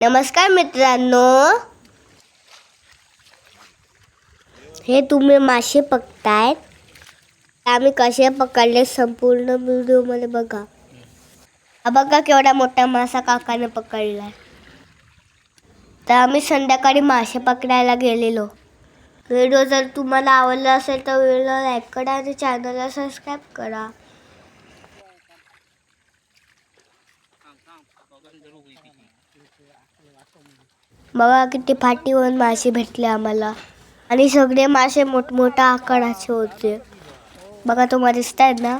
नमस्कार मित्रांनो, हे तुम्ही मासे पकडतायत. आम्ही कसे पकडले संपूर्ण व्हिडिओमध्ये बघा. हा बघा केवढा मोठा मासा काकाने पकडलाय. तर आम्ही संध्याकाळी मासे पकडायला गेलेलो. व्हिडिओ जर तुम्हाला आवडला असेल तर व्हिडिओला लाईक करा आणि चॅनलला सबस्क्राईब करा. बघा किती फाटीवरून मासे भेटले आम्हाला आणि सगळे मासे मोठमोठ्या आकाराचे होते. बघा तुम्हाला दिसत आहेत ना.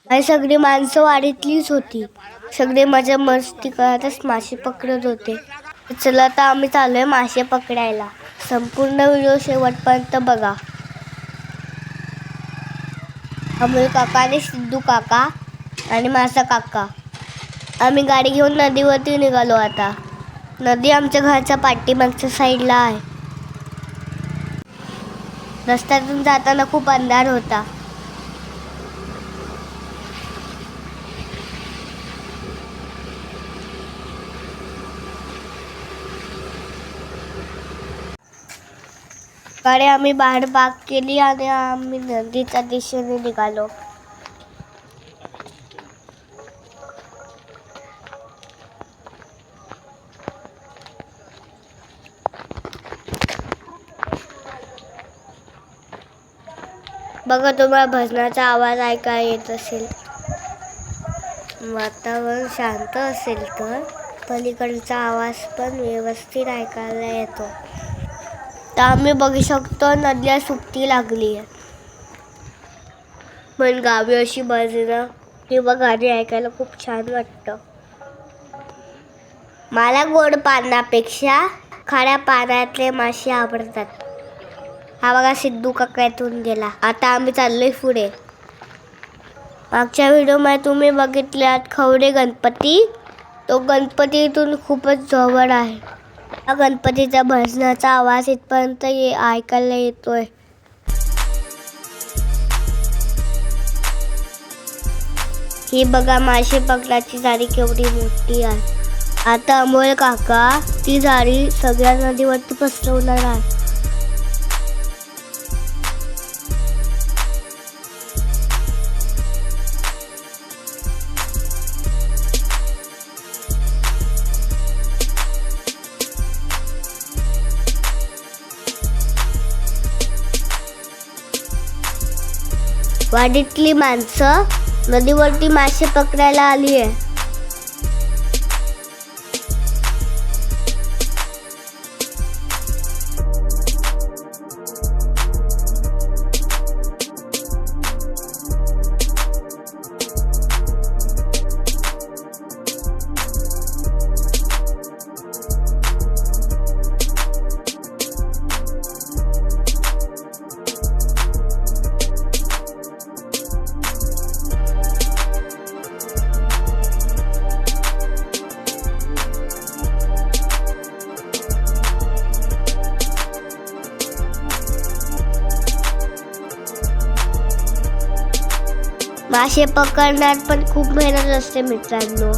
आणि सगळी माणसं वाडीतलीच होती. सगळे मजा मस्ती करतच मासे पकडत होते. चला तर आम्ही चाललोय मासे पकडायला. संपूर्ण व्हिडिओ शेवटपर्यंत बघा. अमोल काका आणि सिद्धू काका आणि माझा काका आम्ही गाडी घेऊन नदीवरती निघालो. आता नदी आमच्या घरच्या पाठीमागच्या साईडला आहे. रस्त्यातून जाताना खूप अंधार होता. कडे आम्ही बाहेर बाग केली आणि आम्ही नदीच्या दिशेने निघालो. बघा तुम्हाला भजनाचा आवाज ऐकायला येत असेल. वातावरण शांत असेल तर पलीकडचा आवाज पण व्यवस्थित ऐकायला येतो. तर आम्ही बघू शकतो नदीला सुट्टी लागली आहे. पण गावी अशी भजनं किंवा गाणी ऐकायला खूप छान वाटतं. मला गोड पाण्यापेक्षा खाऱ्या पाण्यातले मासे आवडतात. हा बघा सिद्धू काका इथून गेला. आता आम्ही चाललोय पुढे. मागच्या व्हिडिओमध्ये तुम्ही बघितल्यात खवडे गणपती. तो गणपती इथून खूपच जवळ आहे. हा गणपतीचा भजनाचा आवाज इथपर्यंत ऐकायला येतोय. ही बघा मासे पकडायची जाळी केवढी मोठी आहे. आता अमोल काका ती जाळी सगळ्या नदीवरती पसरवणार आहे. वाडीतली माणसं नदीवरती मासे पकडायला आली आहे. मासे पकडण्यात पण खूप मेहनत असते मित्रांनो.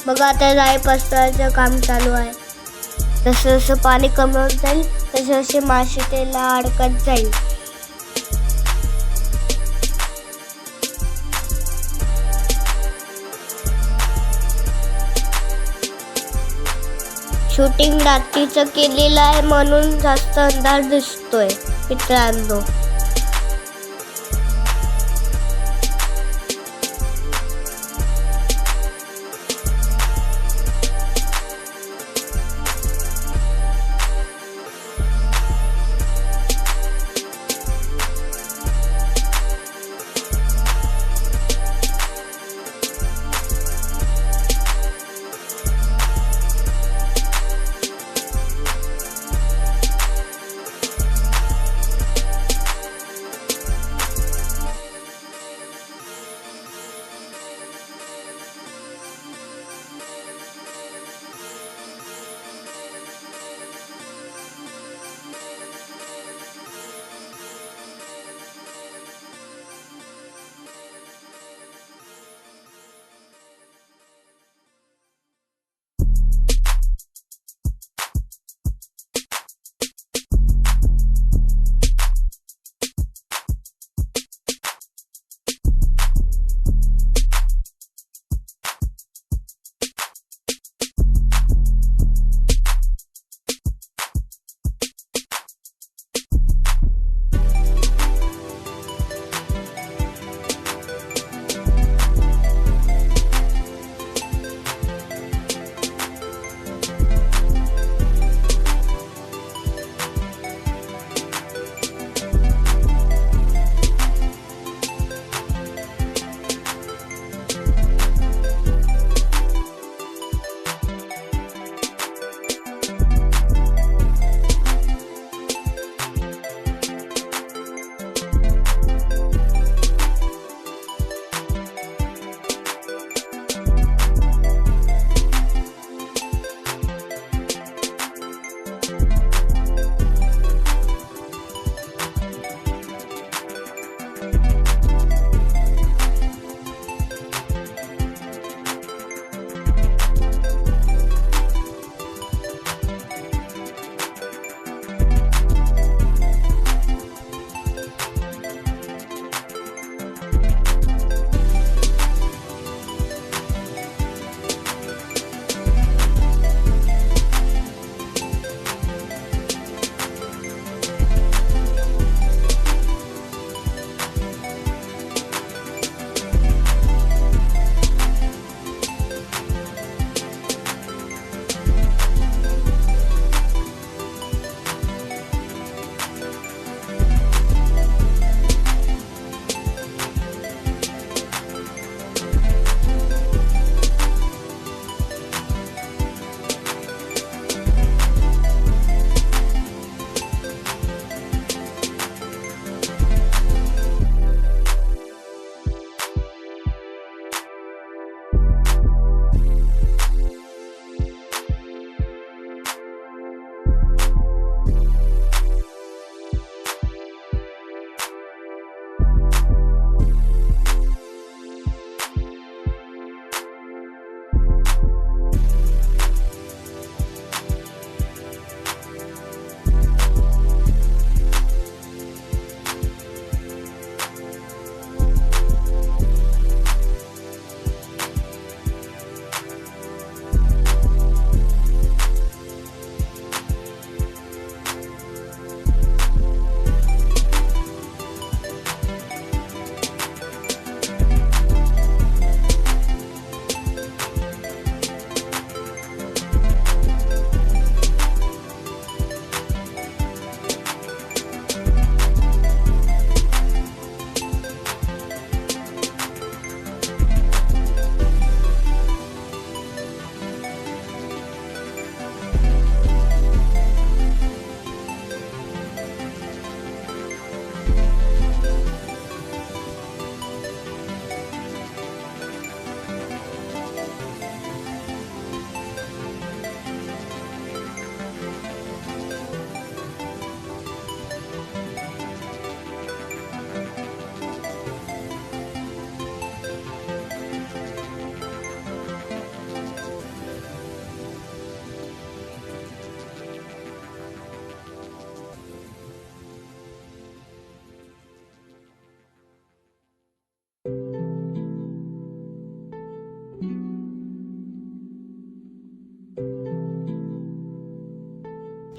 बघा आता जाळी पसरवायचं काम चालू आहे. जसं जसं पाणी कमी होत जाईल तसे तसे मासे त्याला अडकत जाईल. शूटिंग रात्रीचं केलेलं आहे म्हणून जास्त अंधार दिसतोय मित्रांनो.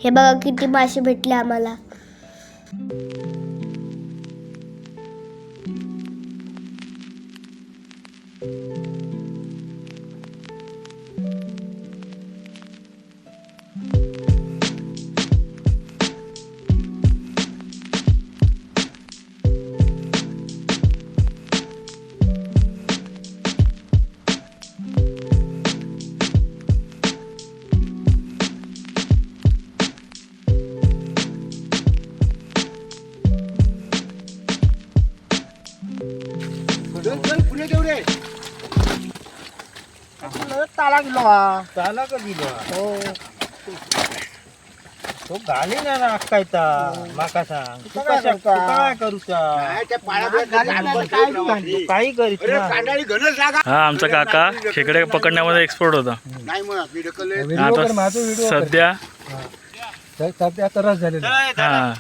हे बघा किती मासे भेटले आम्हाला. ताला गेलो ताला का गेलो हो तो गाली ना काय माका सांग तू काय करूचा काही करीत हा आमचा काका खेकडे पकडण्यामध्ये एक्सपर्ट होता. आता सध्या तरच झालेला हा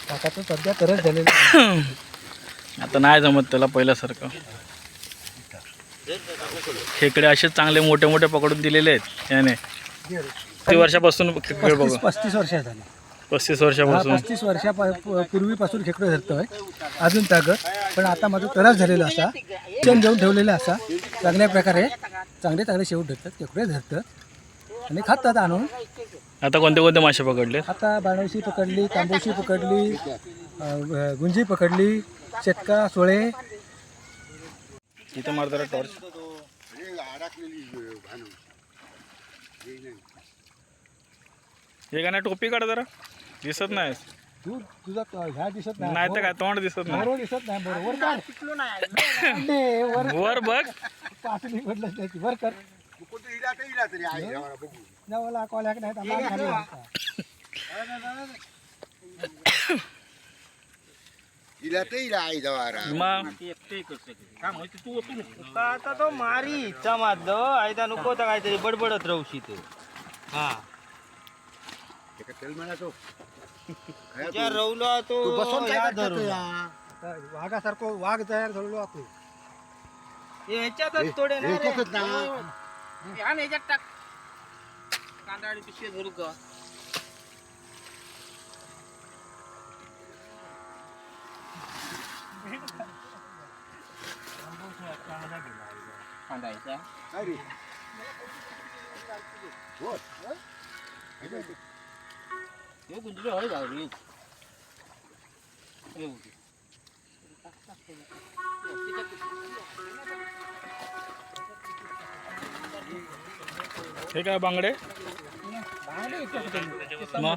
काकाचं सध्या तरच झालेलं आता नाही जमत त्याला पहिल्यासारखं. खेकडे असे चांगले मोठे मोठे पकडून दिलेले आहेत याने. किती वर्षापासून खेकडे बघू? 35 वर्ष झाली. 35 वर्षापासून. 35 वर्षापूर्वीपासून खेकडे धरतोय अजून तागत. पण आता माझं त्रास झालेला असा चेन घेऊन ठेवलेला असा चांगल्या प्रकारे चांगले चांगले शेवट धरतात खेकडे धरतात आणि खातात आणून. आता कोणते कोणते मासे पकडले? आता बाणवशी पकडली, तांबोशी पकडली, गुंजी पकडली, चटका, सोळे. इथं मार जरा टॉर्च. हे गाणं टोपी काढ जरा, दिसत नाही. तू तुझा ह्या दिसत नाही. नाही तर काय तोंड दिसत नाही. बरोबर दिसत नाही. बरोबर काढ. वर बघ. पाटली बदलत नाही वर कर. नवला कॉलॅक नाही तर खाली घालता. आता तो मारी चमात आयता नको तर काहीतरी बडबडत राहूशी ते. हा रवला तो वाघासारखं वाघ तयार झालेलो आपण. ह्याच्यातच थोडे ह्याच्यात टाक कांदा आणि पिशवी भरू का. हे काय बांगडे? मग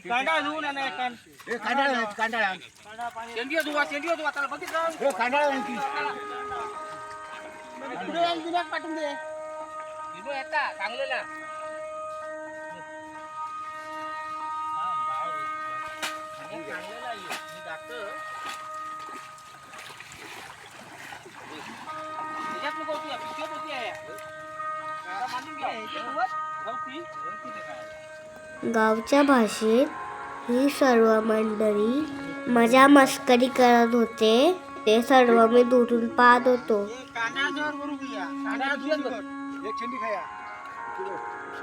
कांदा धुवून कांदा शेंडी धुवा त्याला बघितलं पाठवून दे चांगलेला. गावच्या भाषेत ही सर्व मंडळी मजा मस्करी करत होते. ते सर्व मी दुरून पाहत होतो.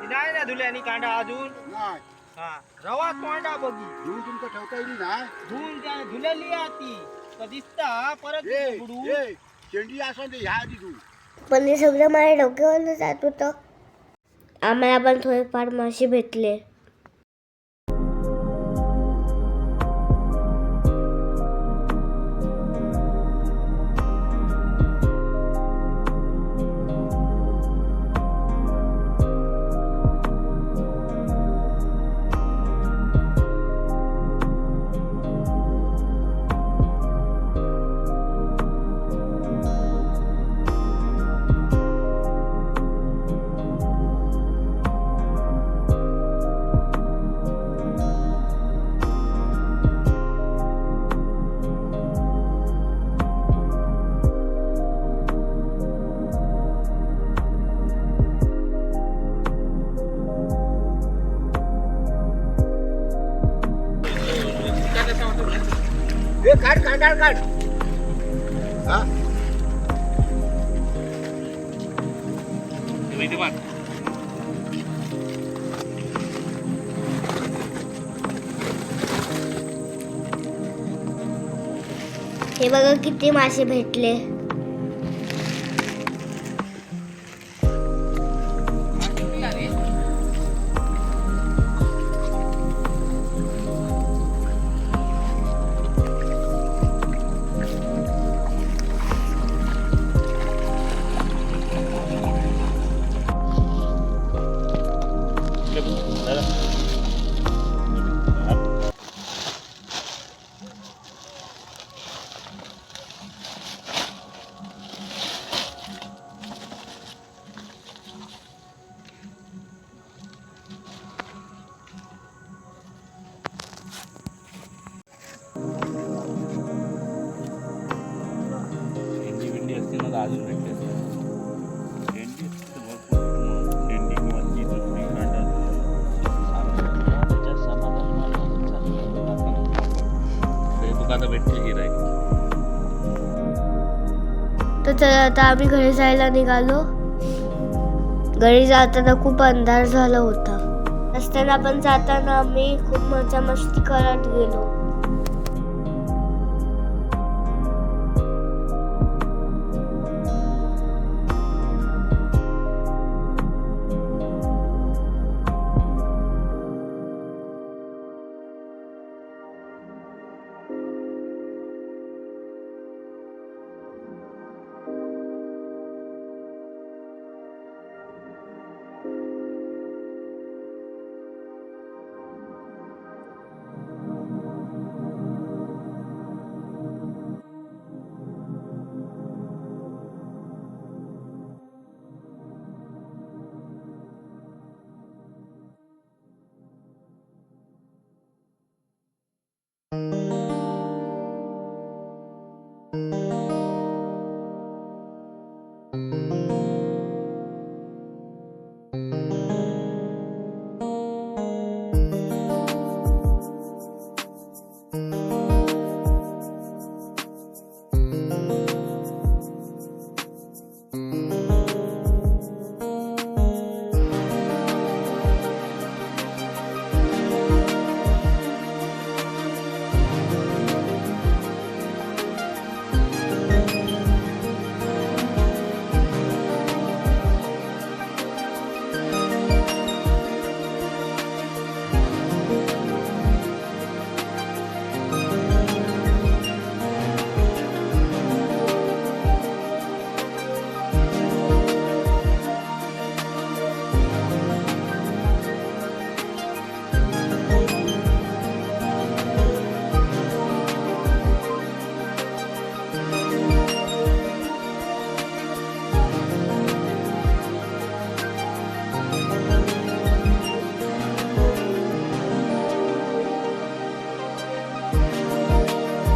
नाही ना धुल्यानी कांदा अजून रवा तोंडा बघी धुवून तुमचं ठेवता येईल ना. धुवून धुलेली ती दिसता परत शेंडी असं ह्या आधी धुवून. पण हे सगळं माझ्या डोक्यावर जात होतं. आम्हाला पण थोडेफार मासे भेटले. काढ कांडाळ काढ. हा हे बघा किती मासे भेटले. अजून भेटले भेटते गिरायक. तर चला आता आम्ही घरी जायला निघालो. घरी जाताना खूप अंधार झाला होता. रस्त्याने आपण जाताना आम्ही खूप मजा मस्ती करत गेलो.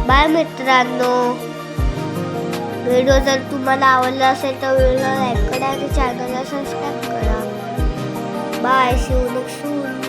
बाय मित्रांनो. व्हिडिओ जर तुम्हाला आवडला असेल तर व्हिडिओला लाईक करा आणि चॅनलला सबस्क्राईब करा. Bye. See you next soon.